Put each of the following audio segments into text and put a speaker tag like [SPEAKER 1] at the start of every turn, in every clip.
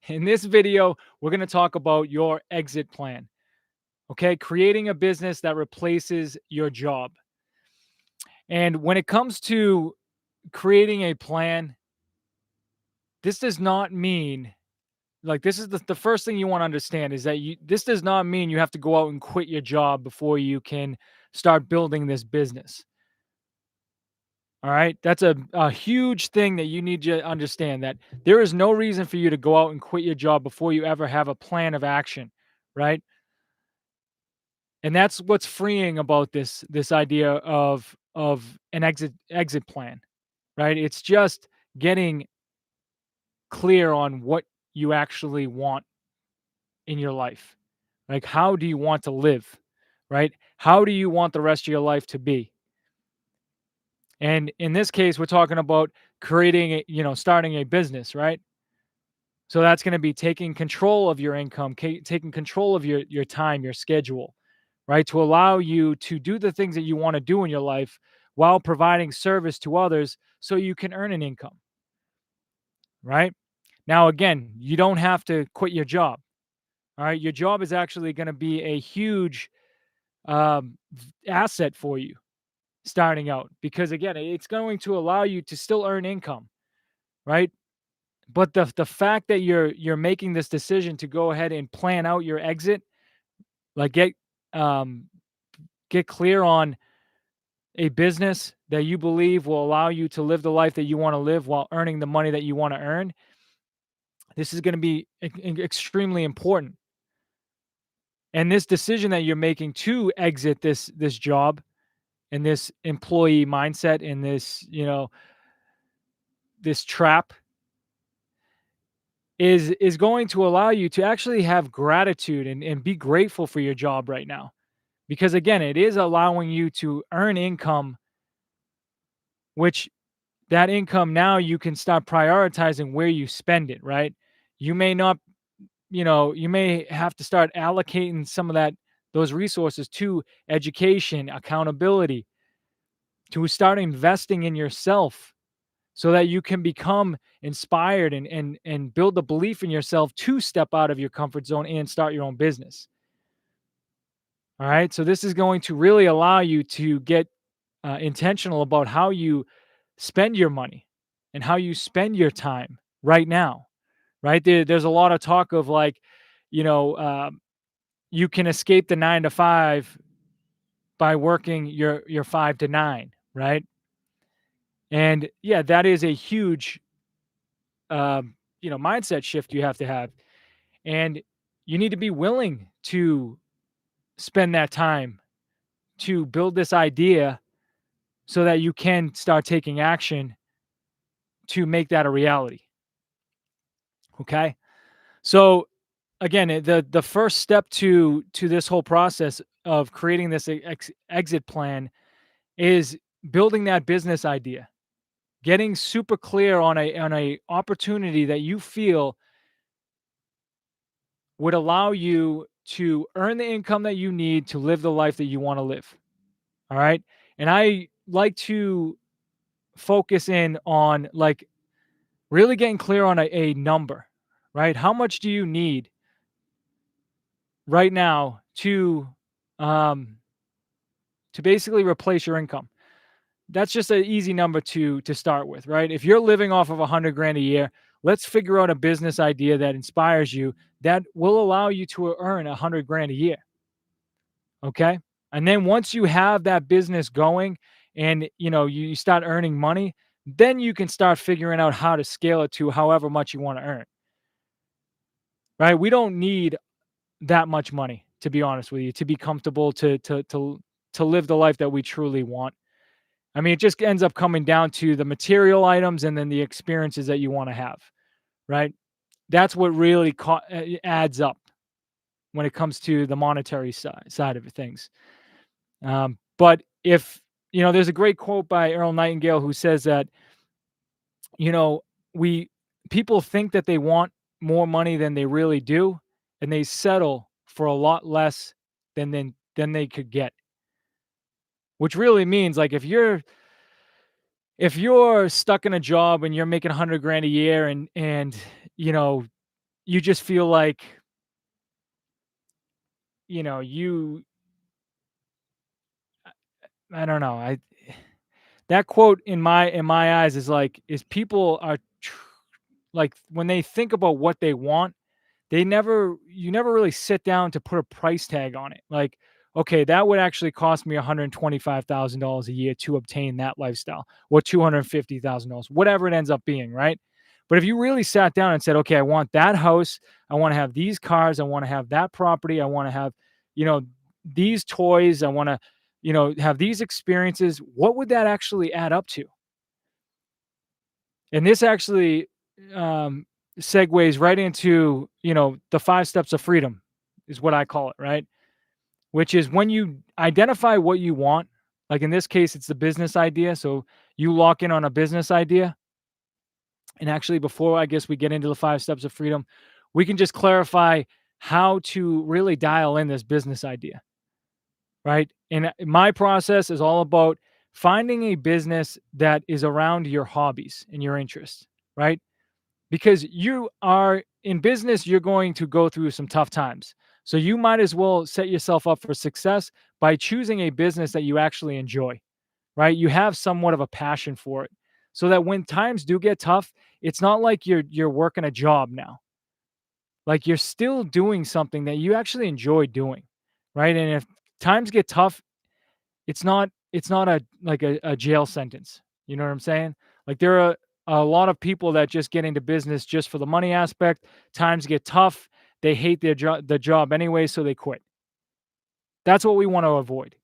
[SPEAKER 1] In this video, we're going to talk about your exit plan. Okay, creating a business that replaces your job. And when it comes to creating a plan, this does not mean like this is the first thing you want to understand is that this does not mean you have to go out and quit your job before you can start building this business. All right. That's a huge thing that you need to understand that there is no reason for you to go out and quit your job before you ever have a plan of action. Right. And that's what's freeing about this idea of an exit plan, right? It's just getting clear on what you actually want in your life. Like how do you want to live, right? How do you want the rest of your life to be? And in this case, we're talking about creating starting a business, right? So that's going to be taking control of your income, taking control of your time, your schedule, right? To allow you to do the things that you want to do in your life while providing service to others so you can earn an income, right? Now, again, you don't have to quit your job. All right. Your job is actually going to be a huge asset for you starting out because, again, it's going to allow you to still earn income, right? But the fact that you're making this decision to go ahead and plan out your exit, like um get clear on a business that you believe will allow you to live the life that you want to live while earning the money that you want to earn. This is going to be extremely important. And this decision that you're making to exit this job and this employee mindset and this trap is going to allow you to actually have gratitude and be grateful for your job right now. Because again, it is allowing you to earn income, which that income now you can start prioritizing where you spend it, right? You may not, you may have to start allocating some of those resources to education, accountability, to start investing in yourself so that you can become inspired and build the belief in yourself to step out of your comfort zone and start your own business. All right. So this is going to really allow you to get intentional about how you spend your money and how you spend your time right now. Right. There's a lot of talk of like, you know, you can escape the 9 to 5 by working your 5 to 9. Right. And yeah, that is a huge, mindset shift you have to have. And you need to be willing to spend that time to build this idea so that you can start taking action to make that a reality. Okay. So again, the first step to this whole process of creating this exit plan is building that business idea, getting super clear on a opportunity that you feel would allow you to earn the income that you need to live the life that you want to live. All right. And I like to focus in on like really getting clear on a number, right? How much do you need right now um to basically replace your income? That's just an easy number to start with, right? If you're living off of 100 grand a year, let's figure out a business idea that inspires you that will allow you to earn 100 grand a year. Okay? And then once you have that business going and you start earning money, then you can start figuring out how to scale it to however much you want to earn. Right? We don't need that much money, to be honest with you, to be comfortable to live the life that we truly want. I mean, it just ends up coming down to the material items and then the experiences that you want to have, right? That's what really adds up when it comes to the monetary side of things. But if there's a great quote by Earl Nightingale who says that you know we people think that they want more money than they really do, and they settle for a lot less than they could get. Which really means like if you're stuck in a job and you're making 100 grand a year and you know you just feel like, you know, you I don't know. I That quote in my eyes is like is people are like when they think about what they want, they never you never really sit down to put a price tag on it. Like, okay, that would actually cost me $125,000 a year to obtain that lifestyle, or $250,000, whatever it ends up being, right? But if you really sat down and said, okay, I want that house, I want to have these cars, I want to have that property, I want to have, you know, these toys, I want to, have these experiences, what would that actually add up to? And this actually um, segues right into, the 5 steps of freedom is what I call it, right? Which is when you identify what you want, like in this case, it's the business idea. So you lock in on a business idea. And actually, before I guess we get into the 5 steps of freedom, we can just clarify how to really dial in this business idea, right? And my process is all about finding a business that is around your hobbies and your interests, right? Because you are in business, you're going to go through some tough times. So you might as well set yourself up for success by choosing a business that you actually enjoy, right? You have somewhat of a passion for it. So that when times do get tough, it's not like you're working a job now. Like you're still doing something that you actually enjoy doing, right? And if times get tough, it's not a jail sentence. You know what I'm saying? Like there are a lot of people that just get into business just for the money aspect. Times get tough, they hate the job anyway, so they quit. That's what we want to avoid.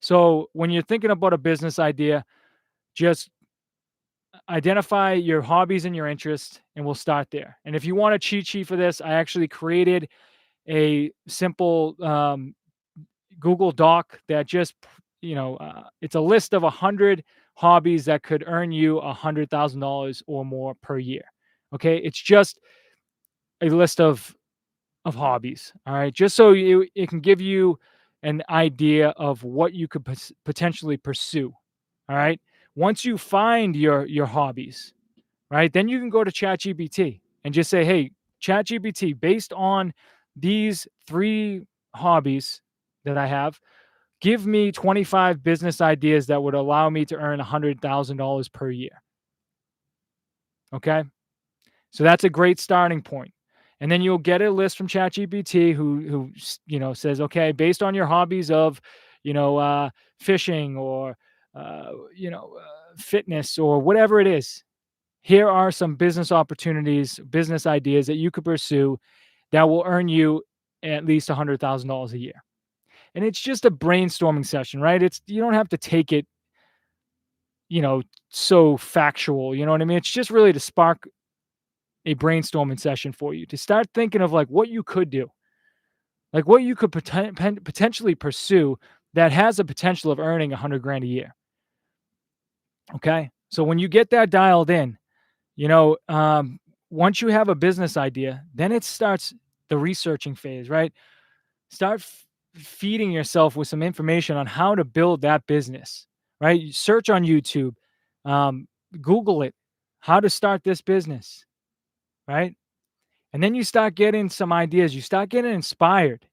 [SPEAKER 1] So when you're thinking about a business idea, just identify your hobbies and your interests, and we'll start there. And if you want a cheat sheet for this, I actually created a simple Google Doc that just, it's a list of 100 hobbies that could earn you $100,000 or more per year. Okay, it's just a list of hobbies. All right, just so it can give you an idea of what you could potentially pursue. All right, once you find your hobbies, right, then you can go to ChatGPT and just say, "Hey, ChatGPT, based on these three hobbies that I have, give me 25 business ideas that would allow me to earn $100,000 per year." Okay. So that's a great starting point. And then you'll get a list from ChatGPT who says, okay, based on your hobbies of, fishing or, fitness or whatever it is, here are some business opportunities, business ideas that you could pursue that will earn you at least $100,000 a year. And it's just a brainstorming session, right? You don't have to take it, you know, so factual, you know what I mean? It's just really to spark a brainstorming session for you to start thinking of like what you could do, like what you could potentially pursue that has a potential of earning 100 grand a year. Okay. So when you get that dialed in, you know, um, once you have a business idea, then it starts the researching phase, right? Start feeding yourself with some information on how to build that business, right? You search on YouTube, um, Google it, how to start this business, right? And then you start getting some ideas, you start getting inspired.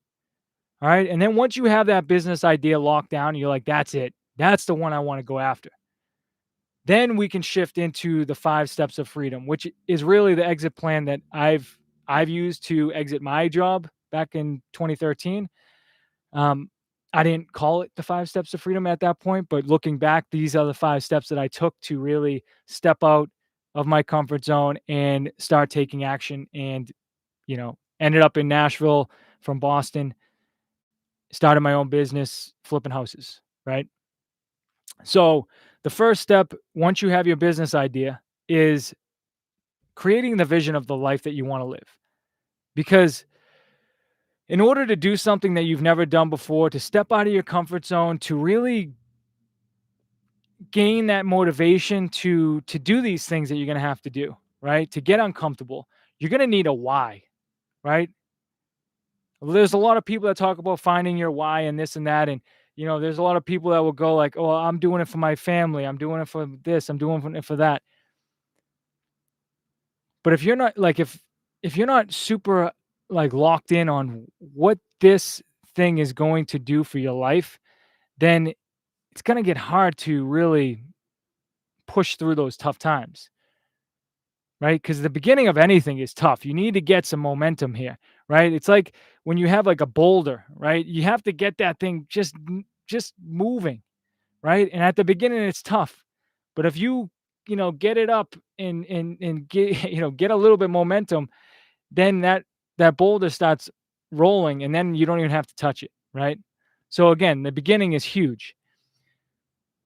[SPEAKER 1] All right. And then once you have that business idea locked down, you're like, that's it. That's the one I want to go after. Then we can shift into the 5 steps of freedom, which is really the exit plan that I've used to exit my job back in 2013. Um, I didn't call it the 5 steps of freedom at that point, but looking back, these are the 5 steps that I took to really step out of my comfort zone and start taking action, and ended up in Nashville from Boston, started my own business flipping houses, right? So, the first step once you have your business idea is creating the vision of the life that you want to live. Because in order to do something that you've never done before, to step out of your comfort zone, to really gain that motivation to do these things that you're going to have to do, right? To get uncomfortable, you're going to need a why, right? There's a lot of people that talk about finding your why and this and that. And, there's a lot of people that will go like, oh, I'm doing it for my family. I'm doing it for this. I'm doing it for that. But if you're not like, if you're not super like locked in on what this thing is going to do for your life, then it's going to get hard to really push through those tough times, right? Because the beginning of anything is tough. You need to get some momentum here, right? It's like when you have like a boulder, right? You have to get that thing just moving, right? And at the beginning, it's tough, but if you get it up and get get a little bit momentum, then that boulder starts rolling, and then you don't even have to touch it, right? So again, the beginning is huge.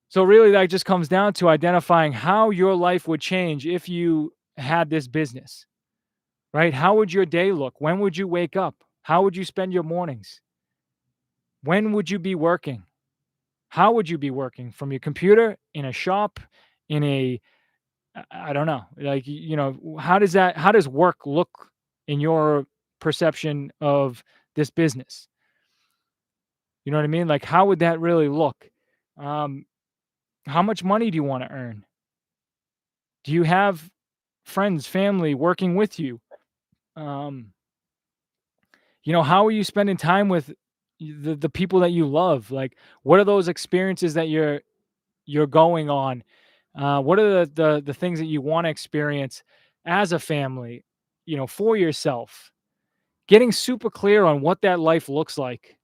[SPEAKER 1] So really that just comes down to identifying how your life would change if you had this business, right? How would your day look? When would you wake up? How would you spend your mornings? When would you be working? How would you be working? From your computer, in a shop, in a I don't know. Like, how does work look in your perception of this business? You know what I mean? Like, how would that really look? Um, how much money do you want to earn? Do you have friends, family working with you? Um, how are you spending time with the people that you love? Like, what are those experiences that you're going on? What are the things that you want to experience as a family? For yourself. Getting super clear on what that life looks like.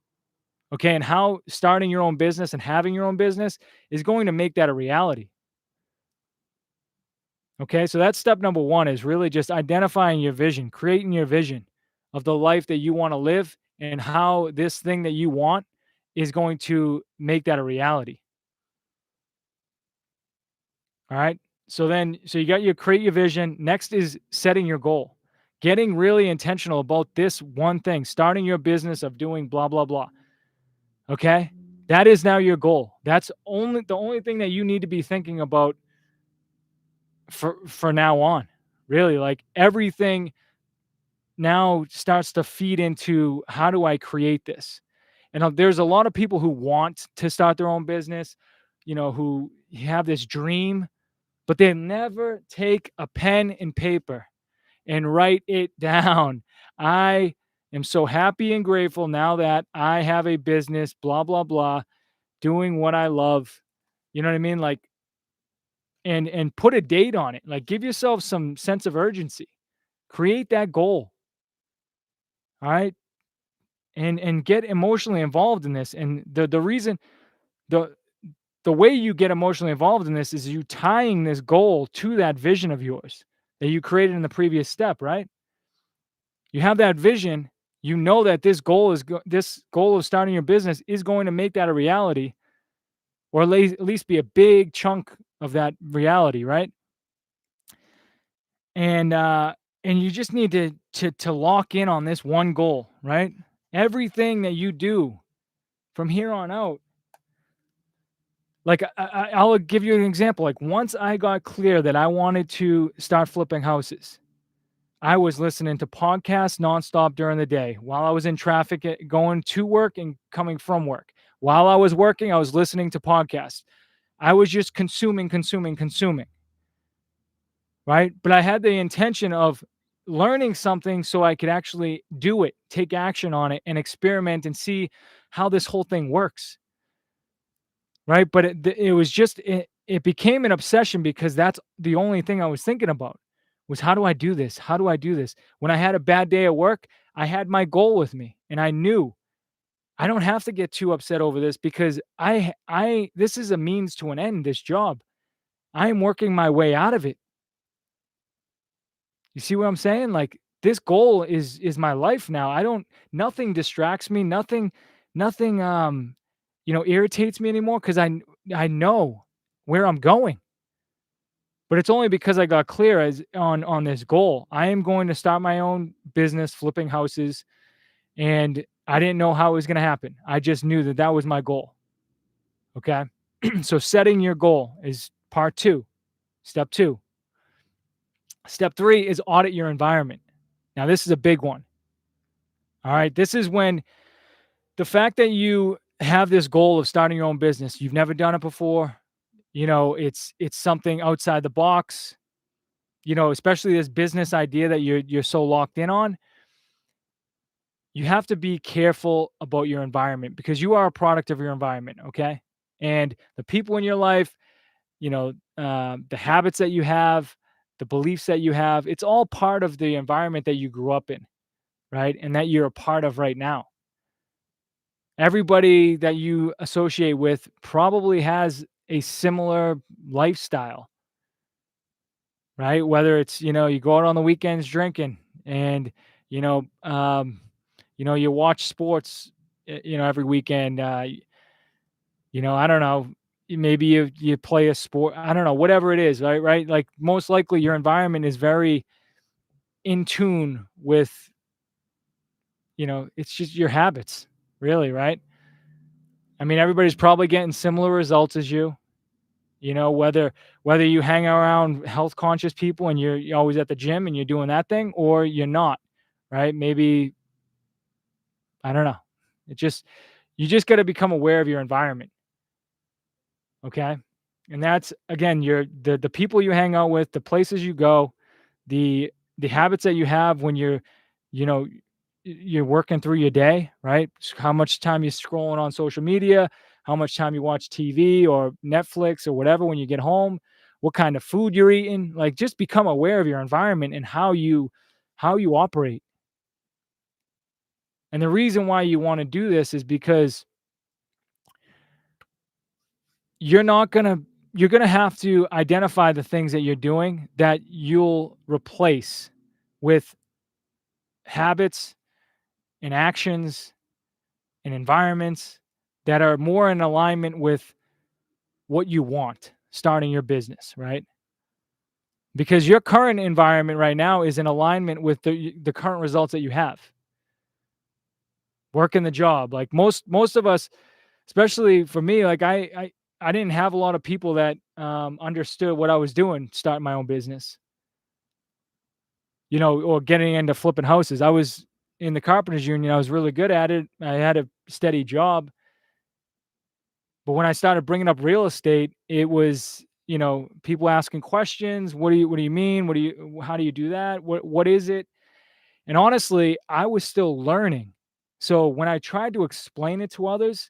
[SPEAKER 1] Okay, and how starting your own business and having your own business is going to make that a reality. Okay, so that's step number one, is really just identifying your vision, creating your vision of the life that you want to live and how this thing that you want is going to make that a reality. All right. So you got your create your vision. Next is setting your goal, getting really intentional about this one thing, starting your business of doing blah, blah, blah. Okay. That is now your goal. That's only the only thing that you need to be thinking about for now on. Really, like everything now starts to feed into, how do I create this? And there's a lot of people who want to start their own business, who have this dream, but they never take a pen and paper and write it down. I am so happy and grateful now that I have a business, blah, blah, blah, doing what I love. You know what I mean? Like, and put a date on it. Like, give yourself some sense of urgency. Create that goal. All right. And get emotionally involved in this. And the reason the the way you get emotionally involved in this is you tying this goal to that vision of yours that you created in the previous step, right? You have that vision, you know that this goal of starting your business is going to make that a reality, or at least be a big chunk of that reality, right? And you just need to lock in on this one goal, right? Everything that you do from here on out, like I'll give you an example. Like, once I got clear that I wanted to start flipping houses, I was listening to podcasts nonstop during the day while I was in traffic, going to work and coming from work. While I was working, I was listening to podcasts. I was just consuming, consuming, consuming, right? But I had the intention of learning something so I could actually do it, take action on it, and experiment and see how this whole thing works, right? But it was just it became an obsession, because that's the only thing I was thinking about, was, how do I do this? How do I do this? When I had a bad day at work, I had my goal with me, and I knew I don't have to get too upset over this, because I this is a means to an end, this job. I am working my way out of it. You see what I'm saying? Like, this goal is my life now. I don't Nothing distracts me, nothing irritates me anymore, cuz I know where I'm going. But it's only because I got clear as on this goal. I am going to start my own business flipping houses, and I didn't know how it was going to happen. I just knew that that was my goal. Okay? So setting your goal is part 2. Step 2. Step 3 is audit your environment. Now, this is a big one. All right? This is when the fact that you have this goal of starting your own business, you've never done it before, it's something outside the box. especially this business idea that you're so locked in on, you have to be careful about your environment because you are a product of your environment, okay? And the people in your life, the habits that you have, the beliefs that you have, it's all part of the environment that you grew up in, right? And that you're a part of right now. Everybody that you associate with probably has a similar lifestyle, right? Whether it's, you go out on the weekends drinking and, you know, um, you watch sports, every weekend, I don't know, maybe you play a sport, I don't know, whatever it is, right? Right. Like most likely your environment is very in tune with, it's just your habits, really, right? I mean, everybody's probably getting similar results as you. Whether you hang around health conscious people and you're always at the gym and you're doing that thing or you're not, right? Maybe I don't know. It just you just got to become aware of your environment, okay? And that's again your the people you hang out with, the places you go, the the habits that you have when you know you're working through your day, right? How much time you're scrolling on social media, how much time you watch TV or Netflix or whatever when you get home, what kind of food you're eating. Like just become aware of your environment and how you operate. And the reason why you want to do this is because you're not going to you're going to have to identify the things that you're doing that you'll replace with habits and actions and environments that are more in alignment with what you want starting your business, right? Because your current environment right now is in alignment with the current results that you have. Working the job, like most of us, especially for me, like I didn't have a lot of people that understood what I was doing, starting my own business, or getting into flipping houses. I was in the carpenters union. I was really good at it. I had a steady job. But when I started bringing up real estate, it was, people asking questions. What do you mean? How do you do that? What is it? And honestly, I was still learning. So when I tried to explain it to others,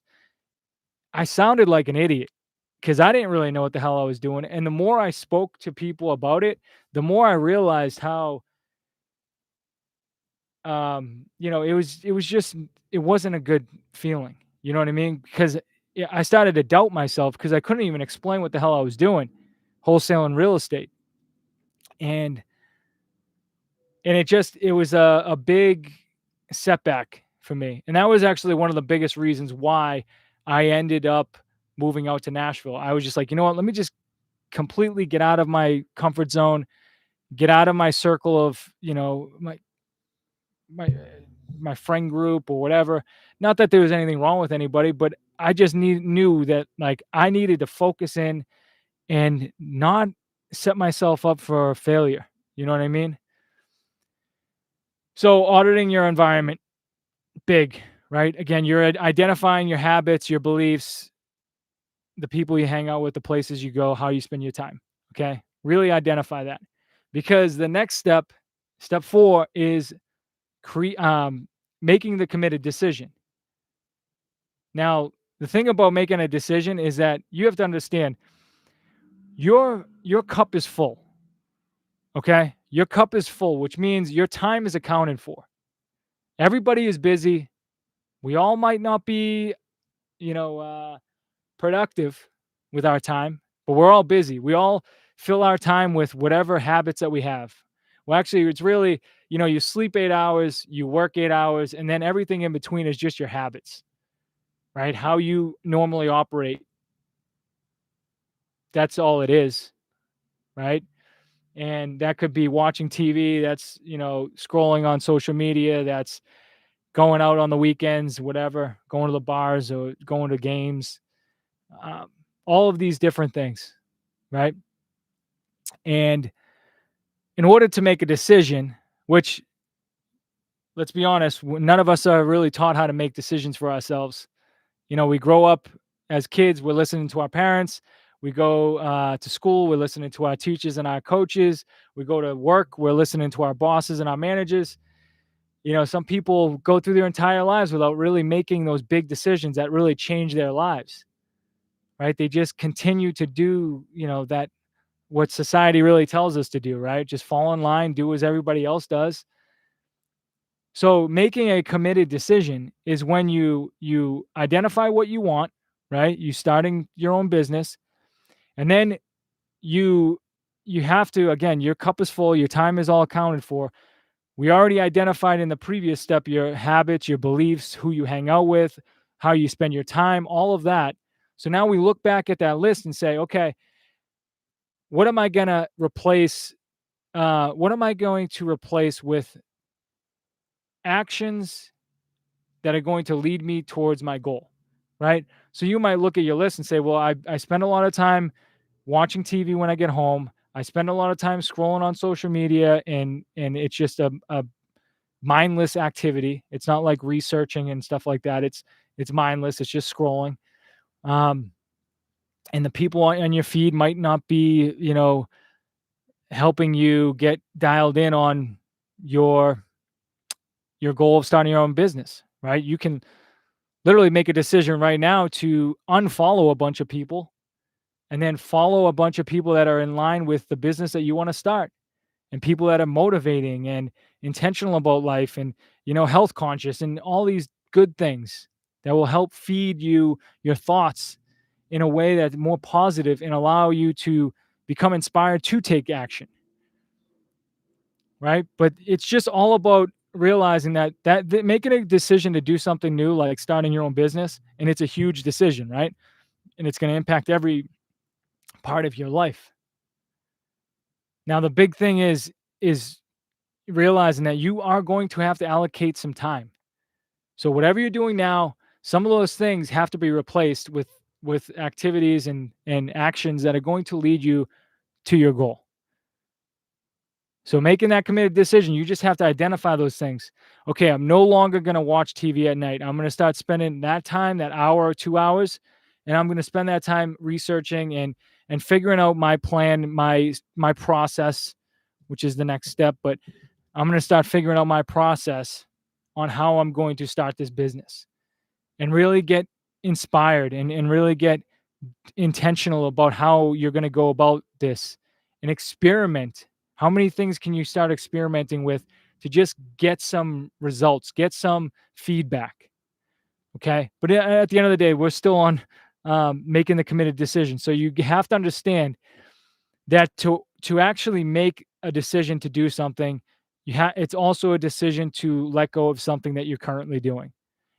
[SPEAKER 1] I sounded like an idiot because I didn't really know what the hell I was doing. And the more I spoke to people about it, the more I realized how it wasn't a good feeling. You know what I mean? Because I started to doubt myself because I couldn't even explain what the hell I was doing, wholesaling real estate. And it was a big setback for me. And that was actually one of the biggest reasons why I ended up moving out to Nashville. I was just like, you know what, let me just completely get out of my comfort zone, get out of my circle of, my my friend group or whatever. Not that there was anything wrong with anybody, but I just knew that like I needed to focus in and not set myself up for failure. You know what I mean? So auditing your environment, big, right? Again, you're identifying your habits, your beliefs, the people you hang out with, the places you go, how you spend your time. Okay. Really identify that. Because the next step 4, is making the committed decision. Now, the thing about making a decision is that you have to understand your cup is full. Okay? Your cup is full, which means your time is accounted for. Everybody is busy. We all might not be, you know, uh, productive with our time, but we're all busy. We all fill our time with whatever habits that we have. Well, actually, it's really, you sleep 8 hours, you work 8 hours, and then everything in between is just your habits, right? How you normally operate. That's all it is, right? And that could be watching TV, that's, scrolling on social media, that's going out on the weekends, whatever, going to the bars or going to games, um, all of these different things, right? And in order to make a decision, which let's be honest, none of us are really taught how to make decisions for ourselves. We grow up as kids, we're listening to our parents. We go to school, we're listening to our teachers and our coaches. We go to work, we're listening to our bosses and our managers. Some people go through their entire lives without really making those big decisions that really change their lives, right? They just continue to do, that what society really tells us to do, right? Just fall in line, do as everybody else does. So making a committed decision is when you identify what you want, right? You starting your own business, and then you you have to, again, your cup is full, your time is all accounted for. We already identified in the previous step your habits, your beliefs, who you hang out with, how you spend your time, all of that. So now we look back at that list and say, okay, what am I going to replace? What am I going to replace with actions that are going to lead me towards my goal, right? So you might look at your list and say, well, I spend a lot of time watching TV when I get home. I spend a lot of time scrolling on social media, and it's just a mindless activity. It's not like researching and stuff like that. It's mindless. It's just scrolling. Um, and the people on your feed might not be, helping you get dialed in on your your goal of starting your own business, right? You can literally make a decision right now to unfollow a bunch of people and then follow a bunch of people that are in line with the business that you want to start, and people that are motivating and intentional about life, and health conscious, and all these good things that will help feed you your thoughts in a way that's more positive and allow you to become inspired to take action, right? But it's just all about realizing that making a decision to do something new, like starting your own business, and it's a huge decision, right? And it's going to impact every part of your life. Now the big thing is realizing that you are going to have to allocate some time. So whatever you're doing now, some of those things have to be replaced with activities and actions that are going to lead you to your goal. So making that committed decision, you just have to identify those things. Okay, I'm no longer going to watch TV at night. I'm going to start spending that time, that hour or 2 hours, and I'm going to spend that time researching and figuring out my plan, my process, which is the next step, but I'm going to start figuring out my process on how I'm going to start this business, and really get inspired and really get intentional about how you're going to go about this, and experiment. How many things can you start experimenting with to just get some results, get some feedback? Okay. But at the end of the day, we're still on making the committed decision. So you have to understand that to actually make a decision to do something, it's also a decision to let go of something that you're currently doing.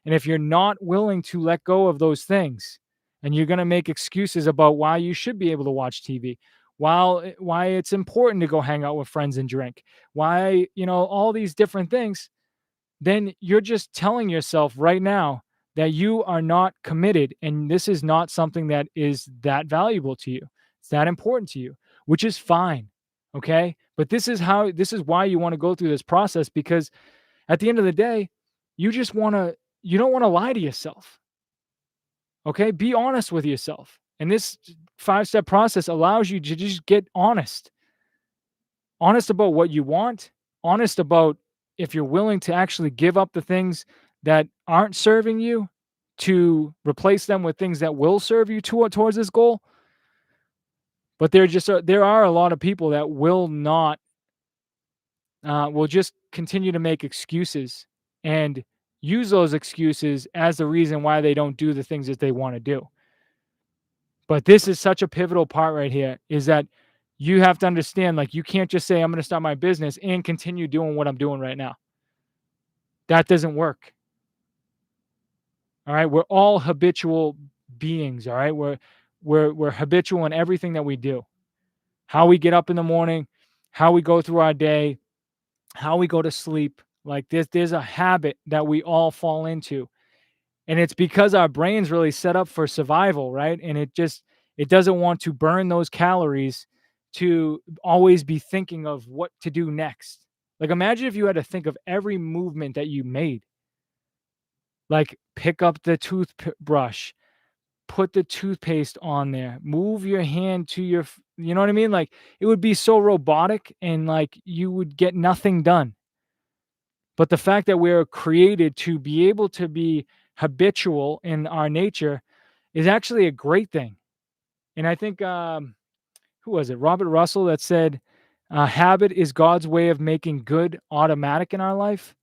[SPEAKER 1] And if you're not willing to let go of those things, and you're going to make excuses about why you should be able to watch TV, why it's important to go hang out with friends and drink, why, all these different things, then you're just telling yourself right now that you are not committed, and this is not something that is that valuable to you. It's that important to you, which is fine. Okay? But this is why you want to go through this process, because at the end of the day, you don't want to lie to yourself. Okay? Be honest with yourself. And this 5-step process allows you to just get honest. Honest about what you want, honest about if you're willing to actually give up the things that aren't serving you to replace them with things that will serve you towards this goal. But there are a lot of people that will just continue to make excuses and use those excuses as the reason why they don't do the things that they want to do. But this is such a pivotal part right here, is that you have to understand, like, you can't just say, I'm going to start my business and continue doing what I'm doing right now. That doesn't work. All right. We're all habitual beings. All right. We're habitual in everything that we do. How we get up in the morning, how we go through our day, how we go to sleep. Like, there's a habit that we all fall into. And it's because our brain's really set up for survival, right? And it doesn't want to burn those calories to always be thinking of what to do next. Like, imagine if you had to think of every movement that you made. Like, pick up the toothbrush, put the toothpaste on there, move your hand to your you know what I mean? Like, it would be so robotic and, like, you would get nothing done. But the fact that we're created to be able to be habitual in our nature is actually a great thing. And I think, who was it? Robert Russell that said, "Habit is God's way of making good automatic in our life,"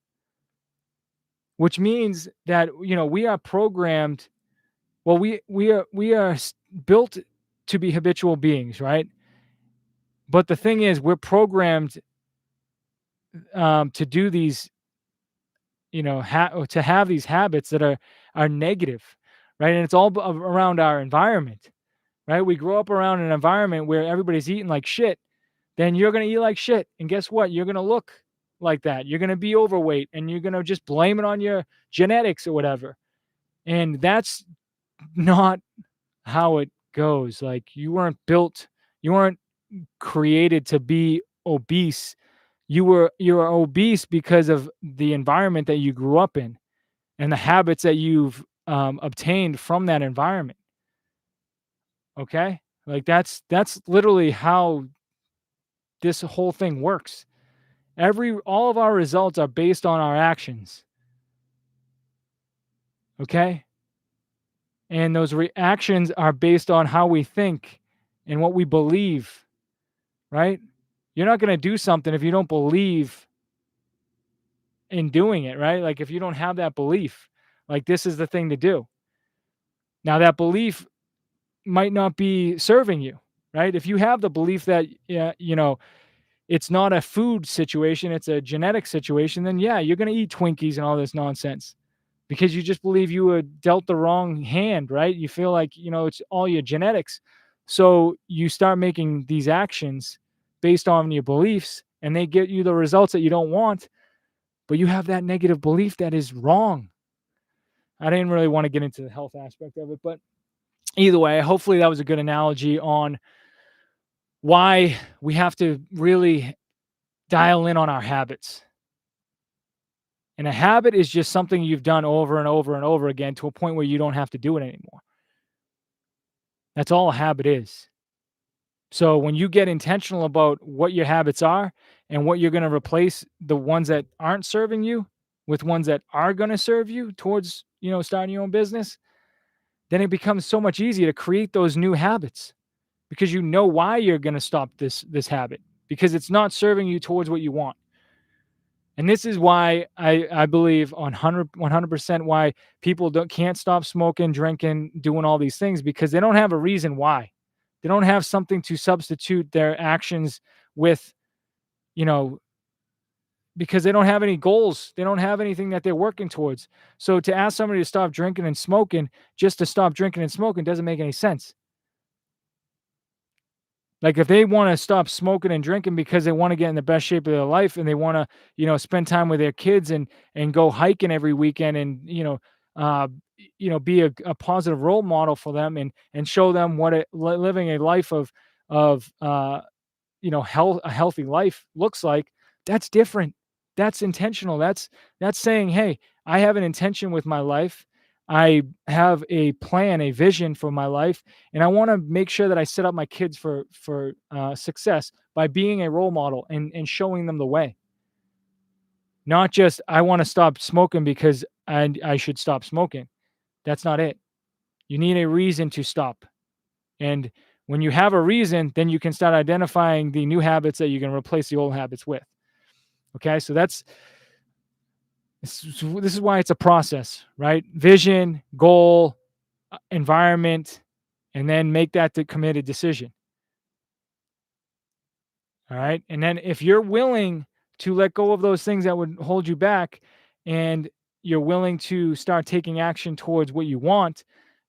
[SPEAKER 1] which means that, we are programmed. Well, we are built to be habitual beings, right? But the thing is, we're programmed to do these, or to have these habits that are negative, right? And it's all around our environment, right? We grow up around an environment where everybody's eating like shit, then you're gonna eat like shit, and guess what? You're gonna look like that. You're gonna be overweight, and you're gonna just blame it on your genetics or whatever. And that's not how it goes. Like, you weren't created to be obese. You were obese because of the environment that you grew up in and the habits that you've obtained from that environment. Okay, like that's literally how this whole thing works. All of our results are based on our actions. Okay, and those reactions are based on how we think and what we believe. Right? You're not going to do something if you don't believe in doing it, right? Like, if you don't have that belief, like, this is the thing to do. Now, that belief might not be serving you, right? If you have the belief that, yeah, it's not a food situation, it's a genetic situation, then yeah, you're going to eat Twinkies and all this nonsense because you just believe you were dealt the wrong hand, right? You feel like, it's all your genetics. So you start making these actions based on your beliefs and they get you the results that you don't want, but you have that negative belief that is wrong. I didn't really want to get into the health aspect of it, but either way, hopefully that was a good analogy on why we have to really dial in on our habits. And a habit is just something you've done over and over and over again to a point where you don't have to do it anymore. That's all a habit is. So when you get intentional about what your habits are and what you're going to replace the ones that aren't serving you with ones that are going to serve you towards, starting your own business, then it becomes so much easier to create those new habits because you know why you're going to stop this habit because it's not serving you towards what you want. And this is why I believe on 100% why people can't stop smoking, drinking, doing all these things because they don't have a reason why. They don't have something to substitute their actions with, you know, because they don't have any goals. They don't have anything that they're working towards. So to ask somebody to stop drinking and smoking just to stop drinking and smoking doesn't make any sense. Like, if they wanna stop smoking and drinking because they wanna get in the best shape of their life and they wanna, spend time with their kids and go hiking every weekend and, be a positive role model for them and show them what living a life of a healthy life looks like, that's different. That's intentional. That's saying, "Hey, I have an intention with my life. I have a plan, a vision for my life, and I wanna make sure that I set up my kids for success by being a role model and showing them the way." Not just, "I wanna stop smoking because I should stop smoking." That's not it. You need a reason to stop. And when you have a reason, then you can start identifying the new habits that you can replace the old habits with. Okay, so this is why it's a process, right? Vision, goal, environment, and then make that the committed decision. All right. And then if you're willing to let go of those things that would hold you back and you're willing to start taking action towards what you want,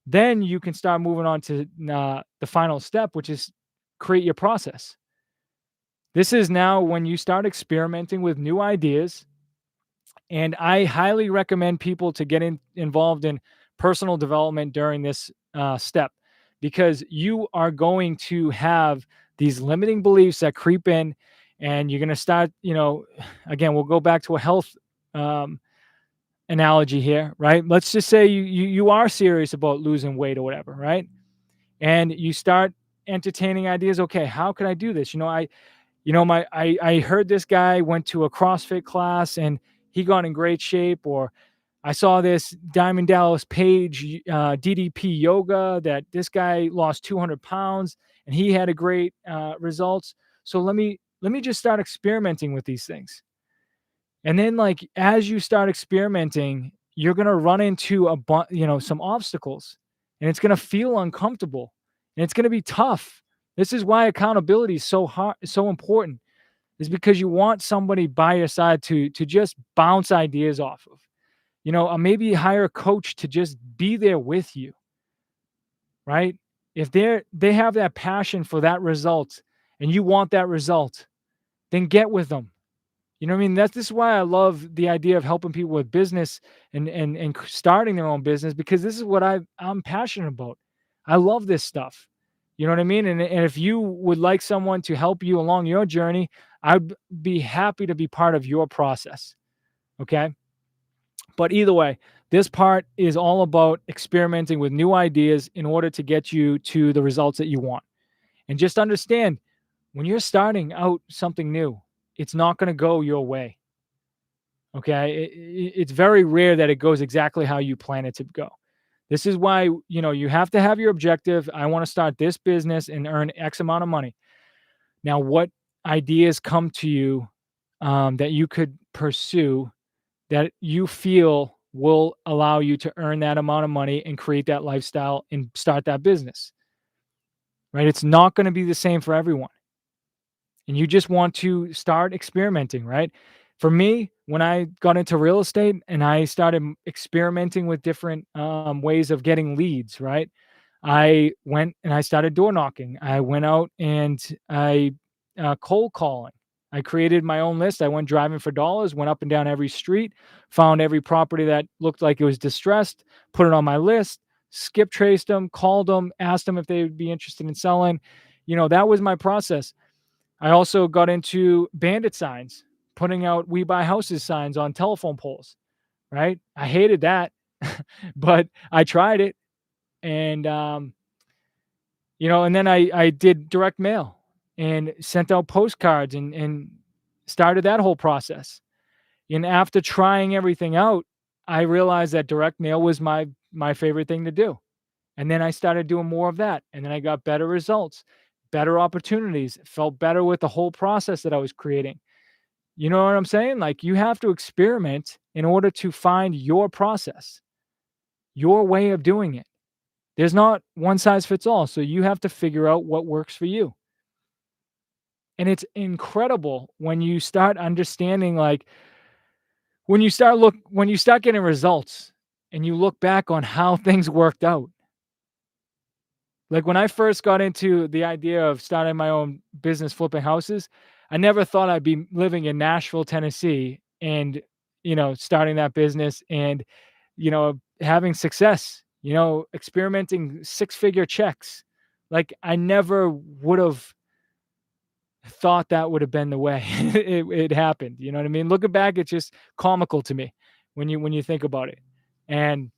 [SPEAKER 1] then you can start moving on to the final step, which is create your process. This is now when you start experimenting with new ideas. And I highly recommend people to get involved in personal development during this step because you are going to have these limiting beliefs that creep in and you're going to start, again, we'll go back to a health um, analogy here, right? Let's just say you are serious about losing weight or whatever, right? And you start entertaining ideas. Okay, how can I do this? I heard this guy went to a CrossFit class and he got in great shape, or I saw this Diamond Dallas Page DDP yoga that this guy lost 200 pounds and he had a great results. So let me just start experimenting with these things. And then like as you start experimenting, you're gonna run into some obstacles, and it's gonna feel uncomfortable, and it's gonna be tough. This is why accountability is so hard, so important, is because you want somebody by your side to just bounce ideas off of. Maybe hire a coach to just be there with you, right? If they have that passion for that result and you want that result, then get with them. You know what I mean? This is why I love the idea of helping people with business and starting their own business, because this is what I'm passionate about. I love this stuff. You know what I mean? And if you would like someone to help you along your journey, I'd be happy to be part of your process. Okay. But either way, this part is all about experimenting with new ideas in order to get you to the results that you want. And just understand, when you're starting out something new, it's not going to go your way. Okay. It's very rare that it goes exactly how you plan it to go. This is why, you have to have your objective. I want to start this business and earn X amount of money. Now, what ideas come to you that you could pursue that you feel will allow you to earn that amount of money and create that lifestyle and start that business, right? It's not going to be the same for everyone. And you just want to start experimenting, right? For me, when I got into real estate and I started experimenting with different ways of getting leads, right? I went and I started door knocking. I went out and I cold calling. I created my own list. I went driving for dollars, went up and down every street, found every property that looked like it was distressed, put it on my list, skip traced them, called them, asked them if they would be interested in selling. That was my process. I also got into bandit signs, putting out "We Buy Houses" signs on telephone poles, right? I hated that, but I tried it, and and then I did direct mail and sent out postcards and started that whole process. And after trying everything out, I realized that direct mail was my favorite thing to do. And then I started doing more of that, and then I got better results, better opportunities, felt better with the whole process that I was creating. You know what I'm saying? Like, you have to experiment in order to find your process, your way of doing it. There's not one size fits all, so you have to figure out what works for you. And it's incredible when you start understanding, like, when you start getting results and you look back on how things worked out. Like, when I first got into the idea of starting my own business flipping houses, I never thought I'd be living in Nashville, Tennessee, and, starting that business and, having success, experimenting six-figure checks. Like, I never would have thought that would have been the way it happened. You know what I mean? Looking back, it's just comical to me when you think about it. And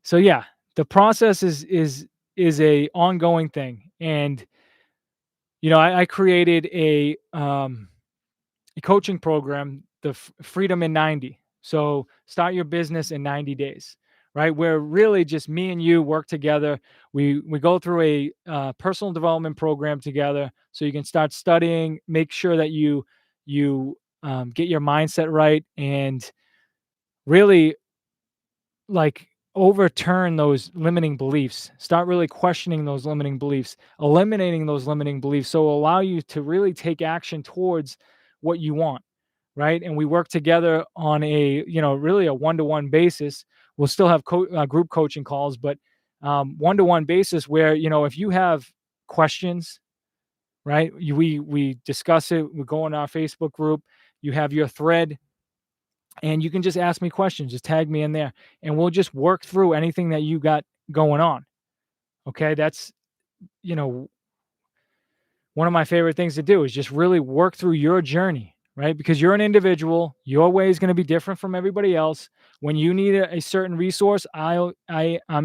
[SPEAKER 1] so yeah, the process is a ongoing thing. And I created a coaching program, the Freedom in 90. So start your business in 90 days, right? Where really just me and you work together. We go through a personal development program together, so you can start studying, make sure that you get your mindset right, and really, like, overturn those limiting beliefs. Start really questioning those limiting beliefs, eliminating those limiting beliefs, so it'll allow you to really take action towards what you want, right? And we work together on a, really a one-to-one basis. We'll still have group coaching calls, but one-to-one basis where, if you have questions, right? We discuss it. We go in our Facebook group. You have your thread, and you can just ask me questions. Just tag me in there, and we'll just work through anything that you got going on. Okay, that's you know one of my favorite things to do is just really work through your journey, right? Because you're an individual, your way is going to be different from everybody else. When you need a certain resource, I'm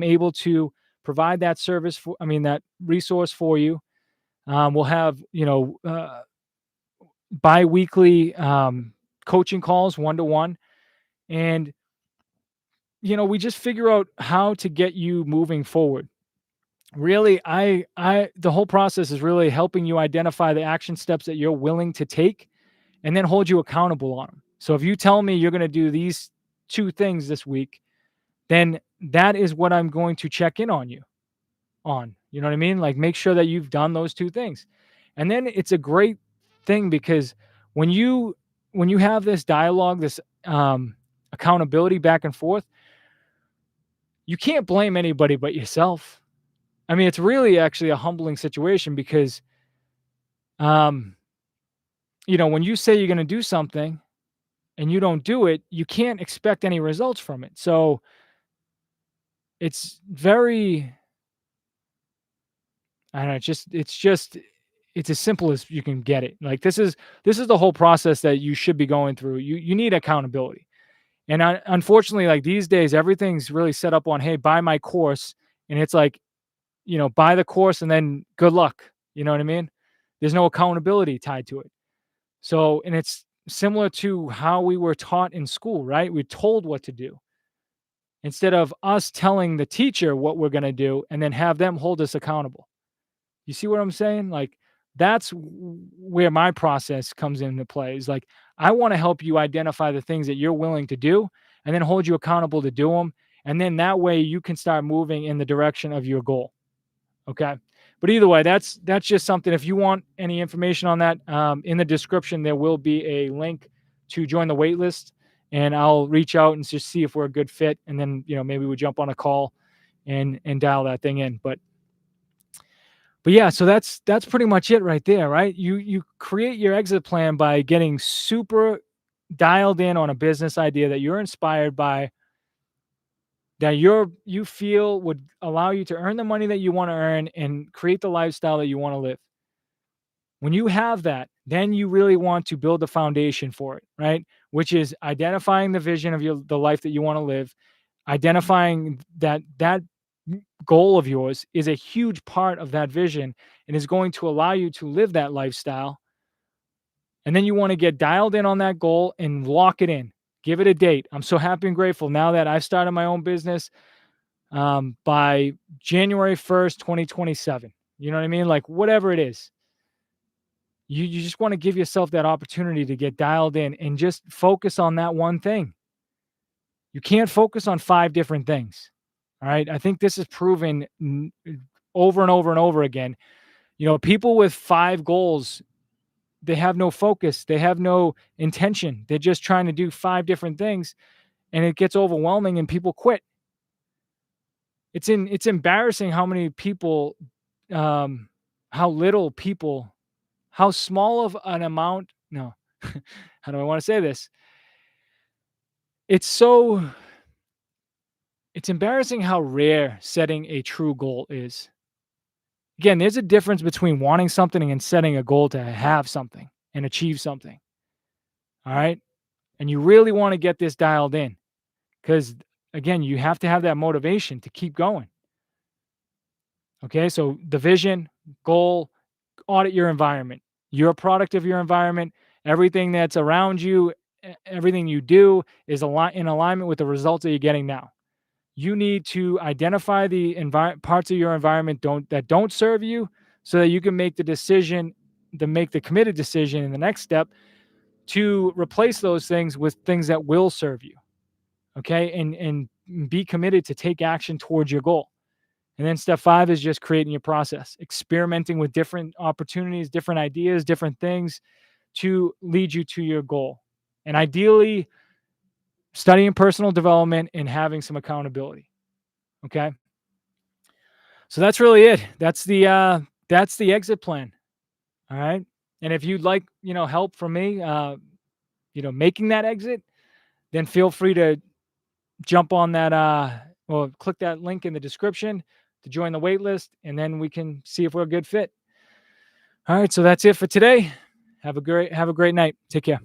[SPEAKER 1] able to provide that service for, I mean, that resource for you. We'll have, bi-weekly coaching calls, one to one, and we just figure out how to get you moving forward. Really, I the whole process is really helping you identify the action steps that you're willing to take and then hold you accountable on them. So if you tell me you're going to do these two things this week, then that is what I'm going to check in on you on. You know what I mean? Like, make sure that you've done those two things. And then it's a great thing because when you have this dialogue, this accountability back and forth, you can't blame anybody but yourself. I mean, it's really actually a humbling situation because um when you say you're going to do something and you don't do it, you can't expect any results from it. So it's very, I don't know, it's as simple as you can get it. Like, this is the whole process that you should be going through. You need accountability. And unfortunately, like, these days everything's really set up on, hey, buy my course, and it's like, buy the course and then good luck. You know what I mean? There's no accountability tied to it. So, and it's similar to how we were taught in school, right? We're told what to do instead of us telling the teacher what we're going to do and then have them hold us accountable. You see what I'm saying? Like, that's where my process comes into play. Is like, I want to help you identify the things that you're willing to do and then hold you accountable to do them. And then that way you can start moving in the direction of your goal. Okay. But either way, that's just something. If you want any information on that, in the description, there will be a link to join the wait list, and I'll reach out and just see if we're a good fit. And then, maybe we jump on a call and dial that thing in. But yeah, so that's pretty much it right there, right? You create your exit plan by getting super dialed in on a business idea that you're inspired by, that you feel would allow you to earn the money that you want to earn and create the lifestyle that you want to live. When you have that, then you really want to build the foundation for it, right? Which is identifying the vision of the life that you want to live, identifying that goal of yours is a huge part of that vision and is going to allow you to live that lifestyle. And then you want to get dialed in on that goal and lock it in. Give it a date. I'm so happy and grateful now that I've started my own business, by January 1st, 2027. You know what I mean? Like, whatever it is, you just want to give yourself that opportunity to get dialed in and just focus on that one thing. You can't focus on five different things. All right. I think this is proven over and over and over again. People with five goals, they have no focus, they have no intention. They're just trying to do five different things, and it gets overwhelming and people quit. It's embarrassing how many people, how little people, how small of an amount. No, how do I want to say this? It's so it's embarrassing how rare setting a true goal is. Again, there's a difference between wanting something and setting a goal to have something and achieve something. All right. And you really want to get this dialed in because, again, you have to have that motivation to keep going. Okay. So the vision, goal, audit your environment. You're a product of your environment. Everything that's around you, everything you do is in alignment with the results that you're getting now. You need to identify the parts of your environment that don't serve you, so that you can make the decision, to make the committed decision in the next step to replace those things with things that will serve you. Okay. And be committed to take action towards your goal. And then step 5 is just creating your process, experimenting with different opportunities, different ideas, different things to lead you to your goal. And ideally, studying personal development and having some accountability. Okay. So that's really it. That's the exit plan. All right. And if you'd like, help from me, making that exit, then feel free to jump on that, or click that link in the description to join the wait list, and then we can see if we're a good fit. All right. So that's it for today. Have a great night. Take care.